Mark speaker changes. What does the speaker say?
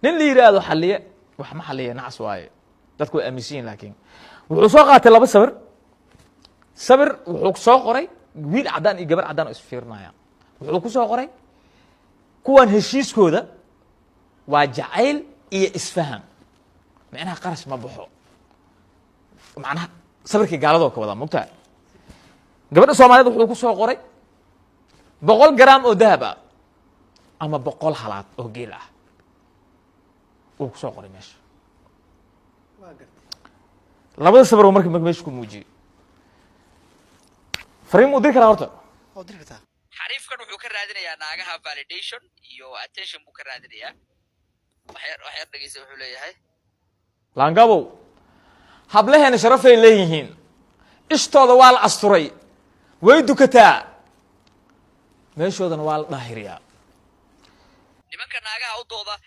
Speaker 1: nin la yiraahdo xalliye wax ma xalliye nacas waaye dadku way aaminsan laakiin wuxuu soo qaatay laba sabir wuxuu soo qoray wiil cadaan iyo gabar cadaan oo isfiirnaya wuxuu ku soo qoray kuwan heshiiskooda waa jacayl iyo isfahan macnaha qarash ma baxo macnaha sabirkii gaaladoo ka wada mugtaa gabadha Soomaaliyeed wuxuu ku soo qoray 100 gram oo dahab ah ama 100 halaad oo geel ah uu ku soo qoray meesha labada sabir markii meesha ku muujiyay fariin u dir kara horta
Speaker 2: oo dir kartaa
Speaker 3: xariifkan wuxuu ka raadinayaa naagaha validation iyo attention buu ka raadinayaa waxyar dhageysa wuxuu leeyahay
Speaker 1: laangabow hablaheena sharafay leeyihiin ishtooda waa la asturay way dukataa meeshoodana waa la dhaahiriyaa
Speaker 3: nimanka naagaha u dooda